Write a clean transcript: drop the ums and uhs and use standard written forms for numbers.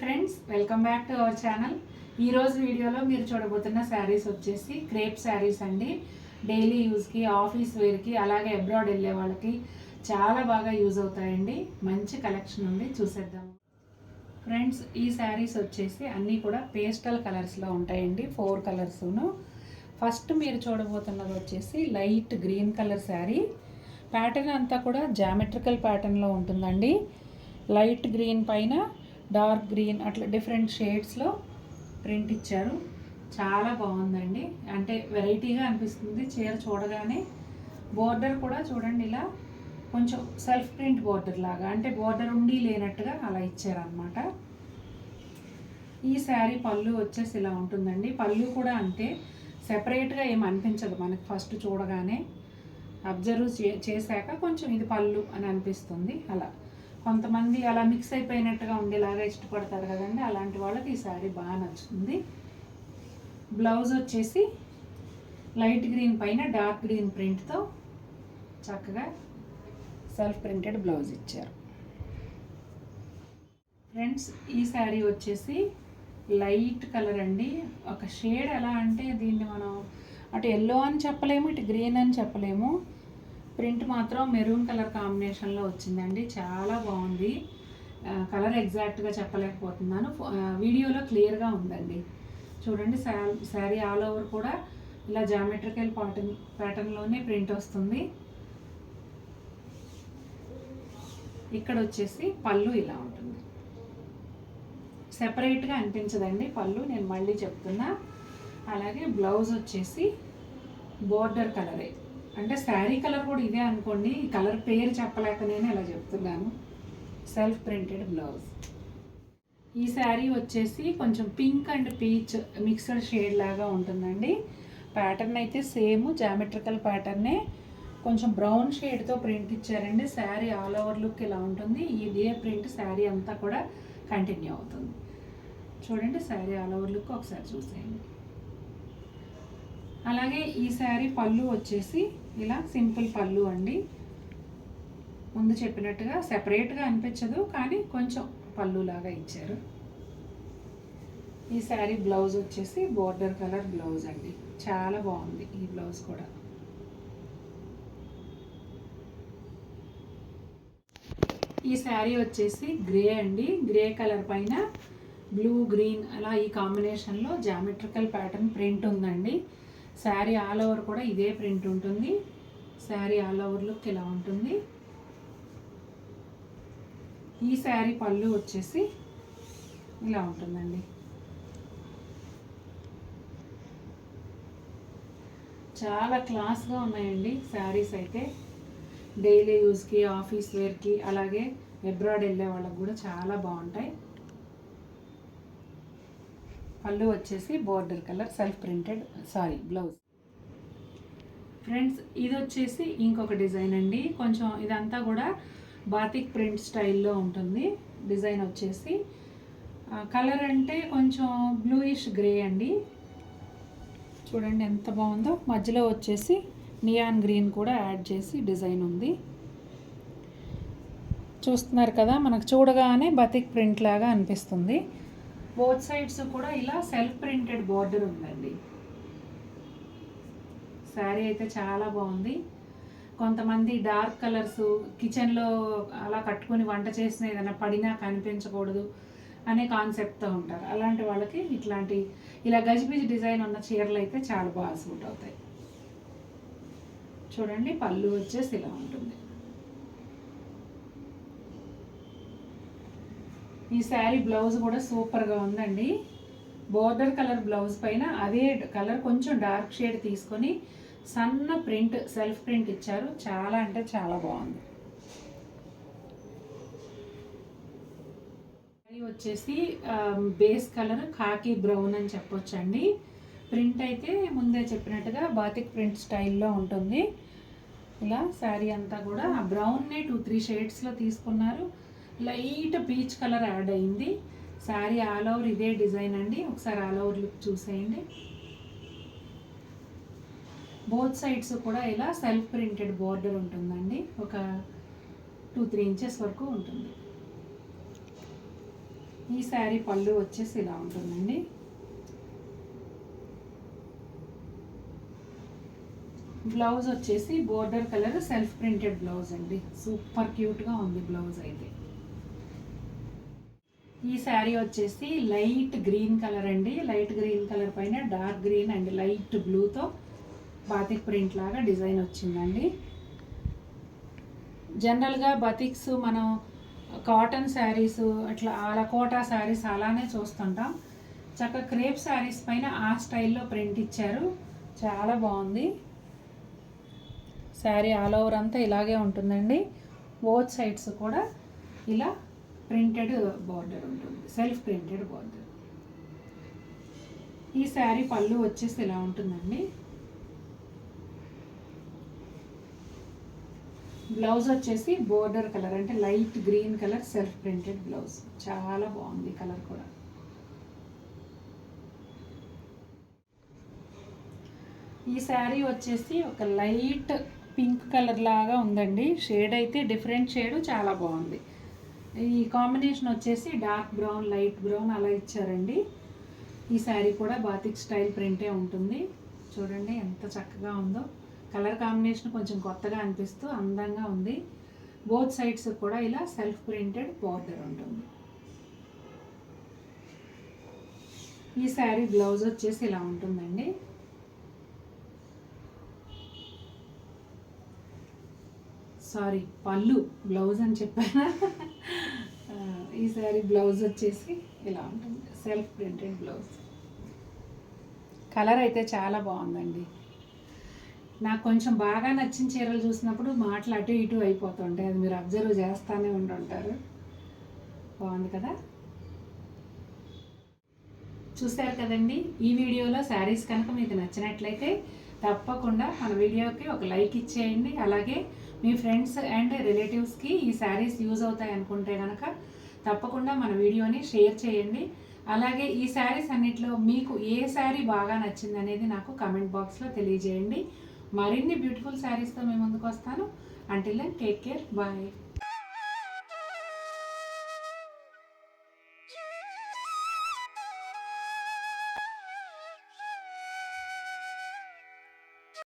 Friends, welcome back to our channel. ఈరోజు వీడియోలో మీరు చూడబోతున్న శారీస్ వచ్చేసి క్రేప్ శారీస్ అండి. డైలీ యూజ్కి, ఆఫీస్ వేర్కి, అలాగే అబ్రాడ్ వెళ్ళే వాళ్ళకి చాలా బాగా యూజ్ అవుతాయండి. మంచి కలెక్షన్ ఉంది, చూసేద్దాము. ఫ్రెండ్స్, ఈ శారీస్ వచ్చేసి అన్నీ కూడా పేస్టల్ కలర్స్లో ఉంటాయండి. 4 కలర్స్ను. ఫస్ట్ మీరు చూడబోతున్నది వచ్చేసి light green colour sari. Pattern అంతా కూడా జామెట్రికల్ ప్యాటర్న్లో ఉంటుందండి. లైట్ గ్రీన్ పైన డార్క్ గ్రీన్ అట్లా డిఫరెంట్ షేడ్స్లో ప్రింట్ ఇచ్చారు. చాలా బాగుందండి. అంటే వెరైటీగా అనిపిస్తుంది చీర చూడగానే. బోర్డర్ కూడా చూడండి, ఇలా కొంచెం సెల్ఫ్ ప్రింట్ బోర్డర్ లాగా, అంటే బోర్డర్ ఉండి లేనట్టుగా అలా ఇచ్చారనమాట. ఈ శారీ పళ్ళు వచ్చేసి ఇలా ఉంటుందండి. పళ్ళు కూడా అంతే, సెపరేట్గా ఏం అనిపించదు మనకి. ఫస్ట్ చూడగానే అబ్జర్వ్ చేశాక కొంచెం ఇది పళ్ళు అని అనిపిస్తుంది. అలా కొంతమంది అలా మిక్స్ అయిపోయినట్టుగా ఉండేలాగా ఇష్టపడతారు కదండి, అలాంటి వాళ్ళకి ఈ శారీ బాగా నచ్చుతుంది. బ్లౌజ్ వచ్చేసి లైట్ గ్రీన్ పైన డార్క్ గ్రీన్ ప్రింట్తో చక్కగా సెల్ఫ్ ప్రింటెడ్ బ్లౌజ్ ఇచ్చారు. ఫ్రెండ్స్, ఈ శారీ వచ్చేసి లైట్ కలర్ అండి. ఒక షేడ్ ఎలా అంటే దీన్ని మనం అటు ఎల్లో అని చెప్పలేము, ఇటు గ్రీన్ అని చెప్పలేము. ప్రింట్ మాత్రం మెరూన్ కలర్ కాంబినేషన్లో వచ్చిందండి. చాలా బాగుంది. కలర్ ఎగ్జాక్ట్గా చెప్పలేకపోతున్నాను, వీడియోలో క్లియర్గా ఉందండి. చూడండి, శారీ ఆల్ ఓవర్ కూడా ఇలా జామెట్రికల్ ప్యాటర్న్లోనే ప్రింట్ వస్తుంది. ఇక్కడ వచ్చేసి పళ్ళు ఇలా ఉంటుంది. సెపరేట్గా అనిపించదండి పళ్ళు, నేను మళ్ళీ చెప్తున్నా. అలాగే బ్లౌజ్ వచ్చేసి బోర్డర్ కలరే, అంటే శారీ కలర్ కూడా ఇదే అనుకోండి. ఈ కలర్ పేరు చెప్పలేక నేను ఇలా చెప్తున్నాను. Self printed blouse. ఈ శారీ వచ్చేసి కొంచెం pink and peach mixed shade లాగా ఉంటుందండి. ప్యాటర్న్ అయితే సేమ్ జామెట్రికల్ ప్యాటర్నే, కొంచెం బ్రౌన్ షేడ్తో ప్రింట్ ఇచ్చారండి. శారీ ఆల్ ఓవర్ లుక్ ఇలా ఉంటుంది. ఇదే ప్రింట్ శారీ అంతా కూడా కంటిన్యూ అవుతుంది. చూడండి, శారీ ఆల్ ఓవర్ లుక్ ఒకసారి చూసేయండి. అలాగే ఈ శారీ పళ్ళు వచ్చేసి ఇలా సింపుల్ పళ్ళు అండి. ముందు చెప్పినట్టుగా సెపరేట్గా అనిపించదు, కానీ కొంచెం పళ్ళు లాగా ఇచ్చారు. ఈ శారీ బ్లౌజ్ వచ్చేసి బోర్డర్ కలర్ బ్లౌజ్ అండి. చాలా బాగుంది ఈ బ్లౌజ్ కూడా. ఈ శారీ వచ్చేసి గ్రే అండి. గ్రే కలర్ పైన బ్లూ గ్రీన్ అలా ఈ కాంబినేషన్లో జామెట్రికల్ ప్యాటర్న్ ప్రింట్ ఉందండి. శారీ ఆల్ ఓవర్ కూడా ఇదే ప్రింట్ ఉంటుంది. శారీ ఆల్ ఓవర్ లుక్ ఇలా ఉంటుంది. ఈ శారీ పళ్ళు వచ్చేసి ఇలా ఉంటుందండి. చాలా క్లాస్గా ఉన్నాయండి శారీస్ అయితే. డైలీ యూజ్కి, ఆఫీస్ వేర్కి, అలాగే అబ్రాడ్ వెళ్ళే వాళ్ళకి కూడా చాలా బాగుంటాయి. పళ్ళు వచ్చేసి border colour self printed blouse. Friends, ఇది వచ్చేసి ఇంకొక డిజైన్ అండి. కొంచెం ఇదంతా కూడా బాతిక్ ప్రింట్ స్టైల్లో ఉంటుంది. డిజైన్ వచ్చేసి కలర్ అంటే కొంచెం బ్లూయిష్ గ్రే అండి. చూడండి ఎంత బాగుందో. మధ్యలో వచ్చేసి నియాన్ గ్రీన్ కూడా యాడ్ చేసి డిజైన్ ఉంది. చూస్తున్నారు కదా, మనకు చూడగానే బాతిక్ ప్రింట్ లాగా అనిపిస్తుంది. బోత్ సైడ్స్ కూడా ఇలా సెల్ఫ్ ప్రింటెడ్ బోర్డర్ ఉందండి. శారీ అయితే చాలా బాగుంది. కొంతమంది డార్క్ కలర్స్ కిచెన్లో అలా కట్టుకొని వంట చేసిన ఏదైనా పడినా కనిపించకూడదు అనే కాన్సెప్ట్తో ఉంటారు. అలాంటి వాళ్ళకి ఇట్లాంటి ఇలా గజిబిజి డిజైన్ ఉన్న చీరలు అయితే చాలా బాగా సూట్ అవుతాయి. చూడండి, పళ్ళు వచ్చేసి ఇలా ఉంటుంది. ఈ శారీ బ్లౌజ్ కూడా సూపర్గా ఉందండి. బోర్డర్ కలర్ బ్లౌజ్ పైన అదే కలర్ కొంచెం డార్క్ షేడ్ తీసుకొని సన్న ప్రింట్ సెల్ఫ్ ప్రింట్ ఇచ్చారు. చాలా అంటే చాలా బాగుంది. శారీ వచ్చేసి బేస్ కలర్ ఖాకీ బ్రౌన్ అని చెప్పొచ్చండి. ప్రింట్ అయితే ముందే చెప్పినట్టుగా బాతిక్ ప్రింట్ స్టైల్లో ఉంటుంది. ఇలా శారీ అంతా కూడా ఆ బ్రౌన్నే 2-3 షేడ్స్లో తీసుకున్నారు. లైట్ పీచ్ కలర్ యాడ్ అయింది. శారీ ఆల్ ఓవర్ ఇదే డిజైన్ అండి. ఒకసారి ఆల్ ఓవర్ లుక్ చూసేయండి. బోత్ సైడ్స్ కూడా ఇలా సెల్ఫ్ ప్రింటెడ్ బోర్డర్ ఉంటుందండి. ఒక 2-3 ఇంచెస్ వరకు ఉంటుంది. ఈ శారీ పళ్ళు వచ్చేసి ఇలా ఉంటుందండి. బ్లౌజ్ వచ్చేసి border colour self printed blouse అండి. సూపర్ క్యూట్గా ఉంది బ్లౌజ్ అయితే. ఈ శారీ వచ్చేసి లైట్ గ్రీన్ కలర్ అండి. లైట్ గ్రీన్ కలర్ పైన డార్క్ గ్రీన్ అండ్ లైట్ బ్లూతో బాతిక్ ప్రింట్ లాగా డిజైన్ వచ్చిందండి. జనరల్గా బతిక్స్ మనం కాటన్ శారీస్ అట్లా కోటా శారీస్ అలానే చూస్తుంటాం. చక్కగా క్రేప్ శారీస్ పైన ఆ స్టైల్లో ప్రింట్ ఇచ్చారు. చాలా బాగుంది. శారీ ఆల్ ఓవర్ అంతా ఇలాగే ఉంటుందండి. బోత్ సైడ్స్ కూడా ఇలా ప్రింటెడ్ బార్డర్ ఉంటుంది, సెల్ఫ్ ప్రింటెడ్ బార్డర్. ఈ శారీ పళ్ళు వచ్చేసి ఇలా ఉంటుందండి. బ్లౌజ్ వచ్చేసి బోర్డర్ కలర్ అంటే light green colour self printed blouse. చాలా బాగుంది కలర్ కూడా. ఈ శారీ వచ్చేసి ఒక లైట్ పింక్ కలర్ లాగా ఉందండి. షేడ్ అయితే డిఫరెంట్ షేడ్, చాలా బాగుంది. ఈ కాంబినేషన్ వచ్చేసి డార్క్ బ్రౌన్, లైట్ బ్రౌన్ అలా ఇచ్చారండి. ఈ శారీ కూడా బాతిక్ స్టైల్ ప్రింటే ఉంటుంది. చూడండి ఎంత చక్కగా ఉందో. కలర్ కాంబినేషన్ కొంచెం కొత్తగా అనిపిస్తూ అందంగా ఉంది. బోత్ సైడ్స్ కూడా ఇలా సెల్ఫ్ ప్రింటెడ్ బార్డర్ ఉంటుంది. ఈ శారీ బ్లౌజ్ వచ్చేసి ఇలా ఉంటుందండి. సారీ, పళ్ళు, బ్లౌజ్ అని చెప్పాను. ఈ శారీ బ్లౌజ్ వచ్చేసి ఇలా ఉంటుంది, సెల్ఫ్ ప్రింటెడ్ బ్లౌజ్. కలర్ అయితే చాలా బాగుందండి. నాకు కొంచెం బాగా నచ్చిన చీరలు చూసినప్పుడు మాటలు అటు ఇటు అయిపోతుంటాయి. అది మీరు అబ్జర్వ్ చేస్తూనే ఉంటుంటారు. బాగుంది కదా. చూశారు కదండి. ఈ వీడియోలో శారీస్ కనుక మీకు నచ్చినట్లయితే తప్పకుండా మన వీడియోకి ఒక లైక్ ఇచ్చేయండి. అలాగే మీ ఫ్రెండ్స్ అండ్ రిలేటివ్స్కి ఈ శారీస్ యూజ్ అవుతాయి అనుకుంటే కనుక తప్పకుండా మన వీడియోని షేర్ చేయండి. అలాగే ఈ శారీస్ అన్నిట్లో మీకు ఏ శారీ బాగా నచ్చింది అనేది నాకు కమెంట్ బాక్స్లో తెలియజేయండి. మరిన్ని బ్యూటిఫుల్ శారీస్తో మీ ముందుకు వస్తాను. Until then take care, bye.